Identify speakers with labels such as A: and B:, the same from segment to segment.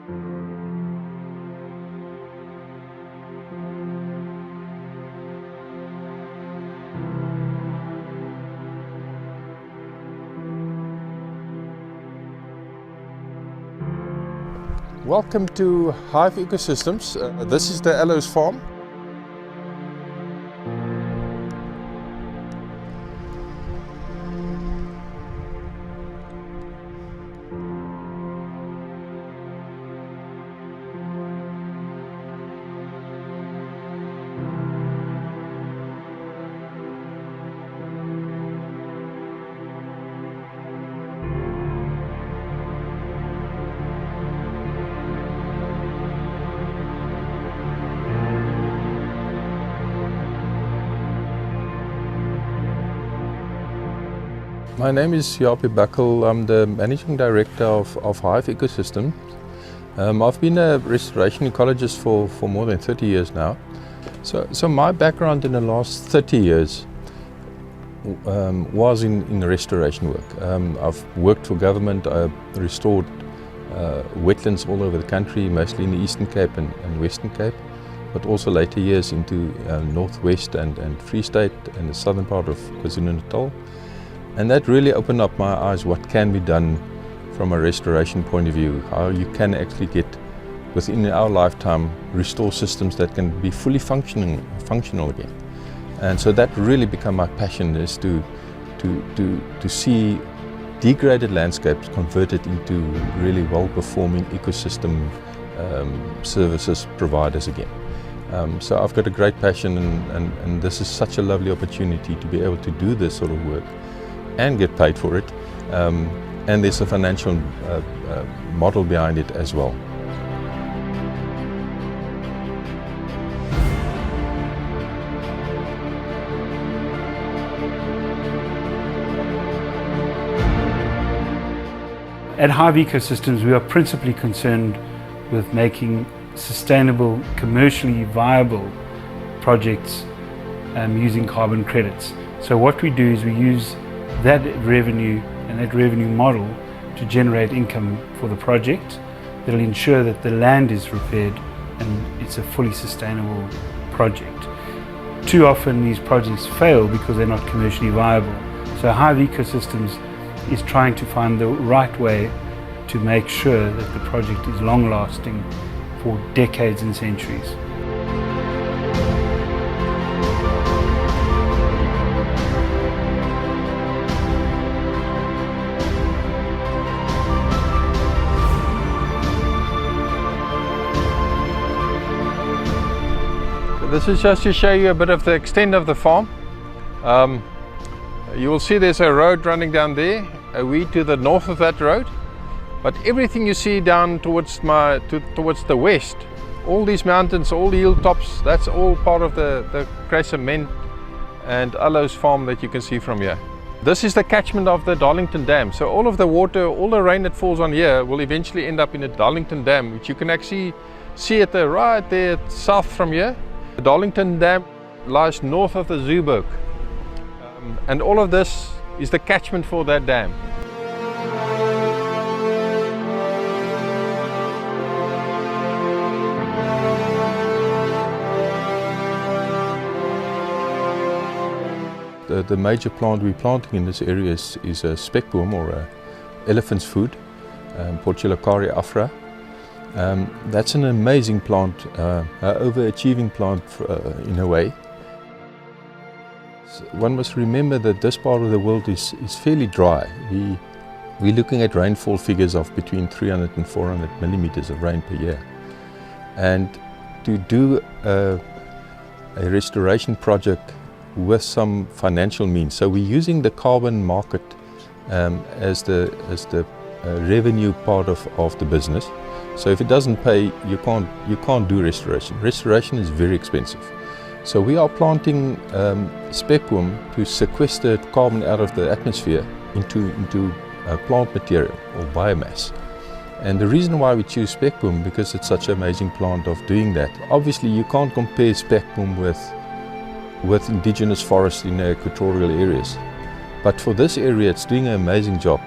A: Welcome to Hive EcoSystems. This is the aloes farm. My name is Jaapie Buckel. I'm the Managing Director of Hive EcoSystems. I've been a restoration ecologist for more than 30 years now. So my background in the last 30 years was in restoration work. I've worked for government. I've restored wetlands all over the country, mostly in the Eastern Cape and Western Cape, but also later years into Northwest and Free State and the southern part of KwaZulu-Natal. And that really opened up my eyes what can be done from a restoration point of view, how you can actually get, within our lifetime, restore systems that can be fully functional again. And so that really became my passion, is to see degraded landscapes converted into really well-performing ecosystem services providers again. So I've got a great passion, and this is such a lovely opportunity to be able to do this sort of work and get paid for it, and there's a financial model behind it as well.
B: At Hive EcoSystems, we are principally concerned with making sustainable, commercially viable projects using carbon credits. So what we do is we use that revenue and that revenue model to generate income for the project that will ensure that the land is repaired and it's a fully sustainable project. Too often these projects fail because they're not commercially viable. So Hive EcoSystems is trying to find the right way to make sure that the project is long-lasting for decades and centuries.
A: This is just to show you a bit of the extent of the farm. You will see there's a road running down there, a wee to the north of that road. But everything you see down towards the west, all these mountains, all the hilltops, that's all part of the Cement and Aloes farm that you can see from here. This is the catchment of the Darlington Dam. So all of the water, all the rain that falls on here will eventually end up in the Darlington Dam, which you can actually see at the right there south from here. The Darlington Dam lies north of the Zooberg, and all of this is the catchment for that dam. The major plant we're planting in this area is a spekboom, or a elephant's food, Portulacaria afra. That's an amazing plant, an overachieving plant in a way. So one must remember that this part of the world is fairly dry. We're looking at rainfall figures of between 300 and 400 millimeters of rain per year. And to do a restoration project with some financial means, so we're using the carbon market as the revenue part of the business. So if it doesn't pay, you can't do restoration. Restoration is very expensive. So we are planting spekboom to sequester carbon out of the atmosphere into plant material or biomass. And the reason why we choose spekboom, because it's such an amazing plant of doing that. Obviously you can't compare spekboom with indigenous forests in the equatorial areas. But for this area it's doing an amazing job.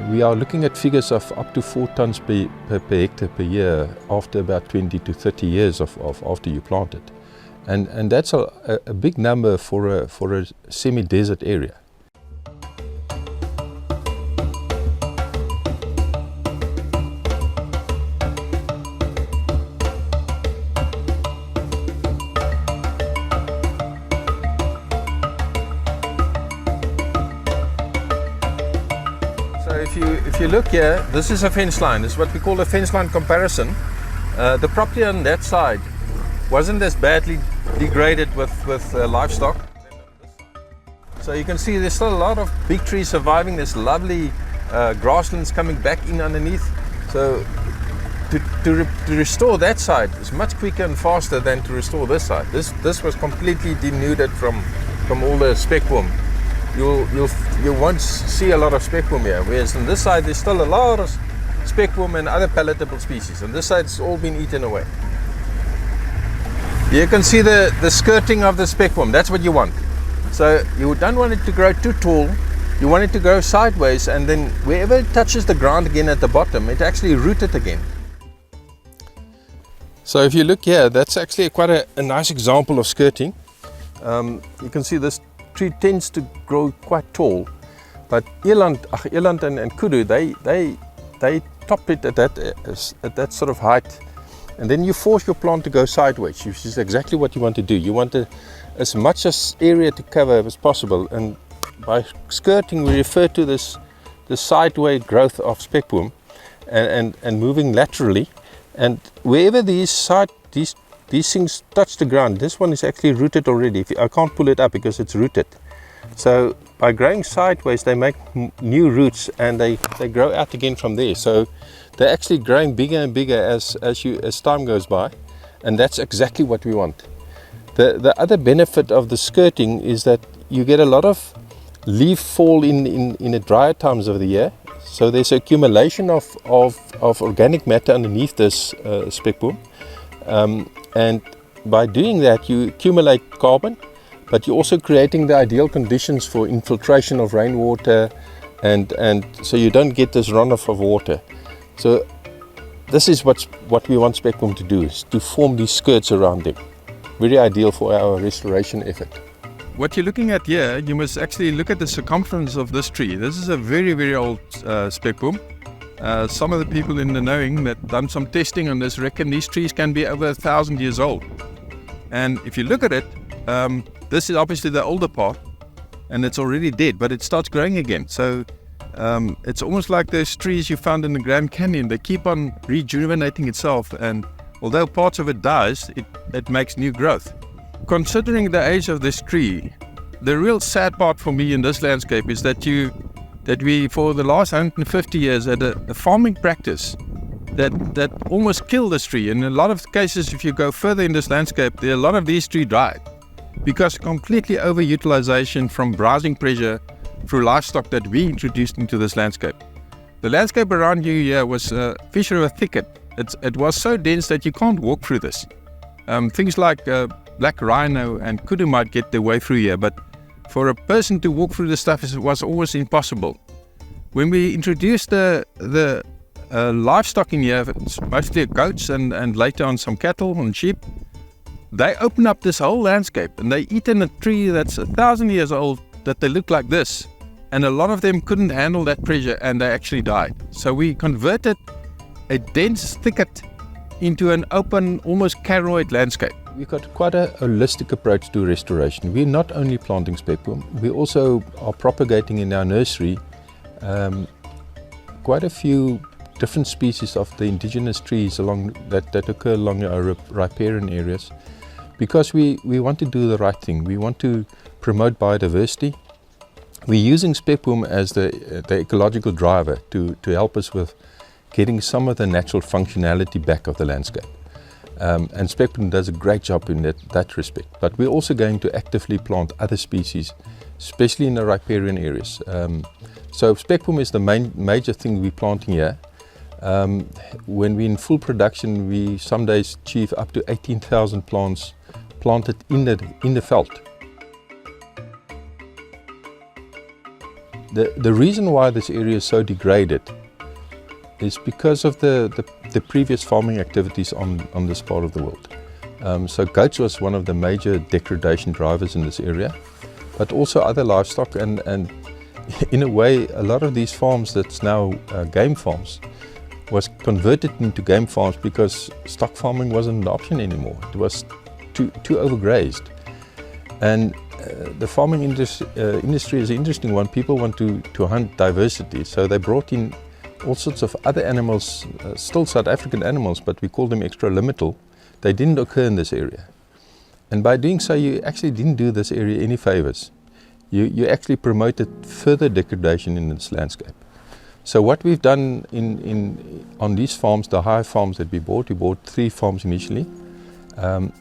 A: We are looking at figures of up to 4 tons per hectare per year after about 20 to 30 years after you plant it. And that's a big number for a semi-desert area. If you look here, this is a fence line. This is what we call a fence line comparison. The property on that side wasn't as badly degraded with livestock. So you can see there's still a lot of big trees surviving. There's lovely grasslands coming back in underneath. So to restore that side is much quicker and faster than to restore this side. This was completely denuded from all the speckworm. You won't see a lot of speckworm here, whereas on this side there's still a lot of speckworm and other palatable species, and this side's all been eaten away. You can see the skirting of the speckworm. That's what you want. So you don't want it to grow too tall, you want it to grow sideways, and then wherever it touches the ground again at the bottom, it actually root it again. So if you look here, that's actually quite a nice example of skirting. You can see this tree tends to grow quite tall, but eland and kudu, they top it at that sort of height, and then you force your plant to go sideways, which is exactly what you want to do. You want as much area to cover as possible, and by skirting we refer to the sideways growth of speckworm and moving laterally, and wherever these things touch the ground, this one is actually rooted already. I can't pull it up because it's rooted. So by growing sideways, they make new roots, and they grow out again from there. So they're actually growing bigger and bigger as time goes by, and that's exactly what we want. The other benefit of the skirting is that you get a lot of leaf fall in the drier times of the year. So there's accumulation of organic matter underneath this speckworm. And by doing that, you accumulate carbon, but you're also creating the ideal conditions for infiltration of rainwater, and so you don't get this runoff of water. So this is what we want speckworm to do, is to form these skirts around them. Very ideal for our restoration effort. What you're looking at here, you must actually look at the circumference of this tree. This is a very, very old speckworm. Some of the people in the knowing that done some testing on this reckon these trees can be over 1,000 years old. And if you look at it, this is obviously the older part, and it's already dead, but it starts growing again. So it's almost like those trees you found in the Grand Canyon. They keep on rejuvenating itself, and although parts of it dies, it makes new growth. Considering the age of this tree, the real sad part for me in this landscape is that we, for the last 150 years, had a farming practice that almost killed this tree. In a lot of cases, if you go further in this landscape, a lot of these trees died because completely overutilization from browsing pressure through livestock that we introduced into this landscape. The landscape around you here was fish river thicket. It was so dense that you can't walk through this. Things like black rhino and kudu might get their way through here, but for a person to walk through the stuff was always impossible. When we introduced the livestock in here, mostly goats and later on some cattle and sheep, they open up this whole landscape, and they eat in a tree that's 1,000 years old that they look like this, and a lot of them couldn't handle that pressure and they actually died. So we converted a dense thicket into an open, almost charoid landscape. We've got quite a holistic approach to restoration. We're not only planting speckworm, we also are propagating in our nursery quite a few different species of the indigenous trees that occur along our riparian areas, because we want to do the right thing. We want to promote biodiversity. We're using speckworm as the ecological driver to help us with getting some of the natural functionality back of the landscape. And speckworm does a great job in that respect. But we're also going to actively plant other species, especially in the riparian areas. So speckworm is the major thing we're planting here. When we're in full production, we some days achieve up to 18,000 plants planted in the veld. The reason why this area is so degraded is because of the previous farming activities on this part of the world. So goats was one of the major degradation drivers in this area, but also other livestock, and in a way a lot of these farms that's now game farms was converted into game farms because stock farming wasn't an option anymore. It was too overgrazed. And the farming industry is an interesting one. People want to hunt diversity, so they brought in all sorts of other animals, still South African animals, but we call them extralimital. They didn't occur in this area. And by doing so, you actually didn't do this area any favors. You actually promoted further degradation in this landscape. So what we've done on these farms, the Hive farms that we bought 3 farms initially.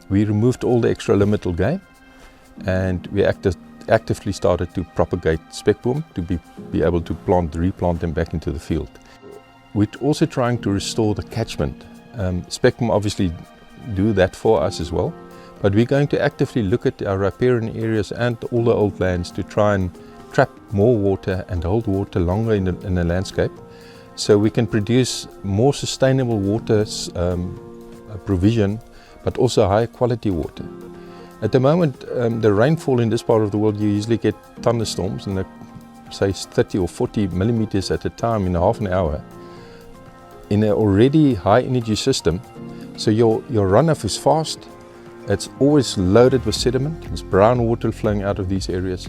A: We removed all the extralimital game, and we actively started to propagate spekboom to be able to replant them back into the field. We're also trying to restore the catchment. Spekboom obviously do that for us as well, but we're going to actively look at our riparian areas and all the old lands to try and trap more water and hold water longer in the landscape, so we can produce more sustainable water provision, but also higher quality water. At the moment, the rainfall in this part of the world, you usually get thunderstorms and say 30 or 40 millimeters at a time in half an hour in an already high energy system. So your runoff is fast, it's always loaded with sediment, there's brown water flowing out of these areas,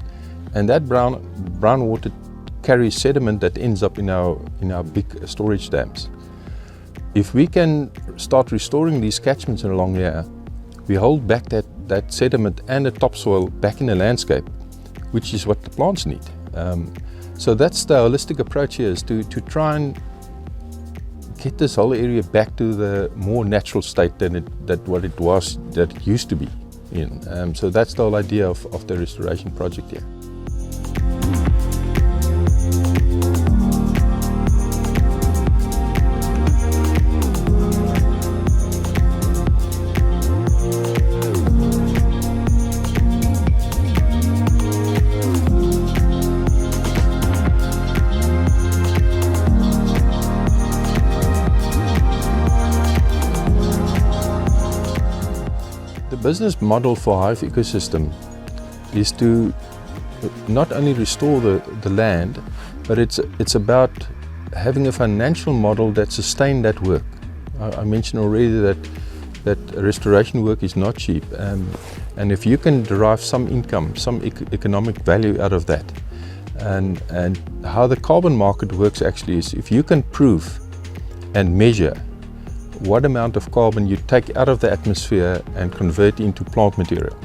A: and that brown water carries sediment that ends up in our big storage dams. If we can start restoring these catchments along here, we hold back that sediment and the topsoil back in the landscape, which is what the plants need. So that's the holistic approach here, is to try and get this whole area back to the more natural state than it used to be in. So that's the whole idea of the restoration project here. The business model for Hive ecosystem is to not only restore the land, but it's about having a financial model that sustains that work. I mentioned already that restoration work is not cheap, and if you can derive some income, some economic value out of that, and how the carbon market works actually is if you can prove and measure what amount of carbon you take out of the atmosphere and convert into plant material.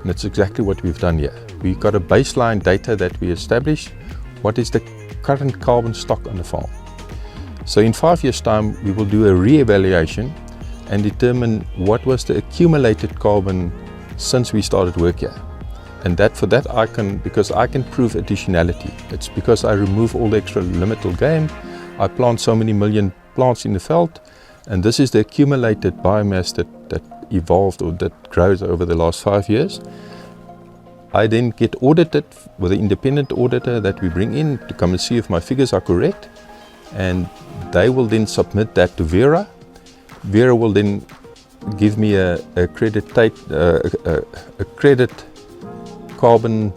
A: And that's exactly what we've done here. We've got a baseline data that we establish. What is the current carbon stock on the farm? So in 5 years' time, we will do a re-evaluation and determine what was the accumulated carbon since we started work here. And because I can prove additionality. It's because I remove all the extralimital game. I plant so many million plants in the veld, and this is the accumulated biomass that evolved or that grows over the last 5 years. I then get audited with an independent auditor that we bring in to come and see if my figures are correct, and they will then submit that to Vera. Vera will then give me a credit carbon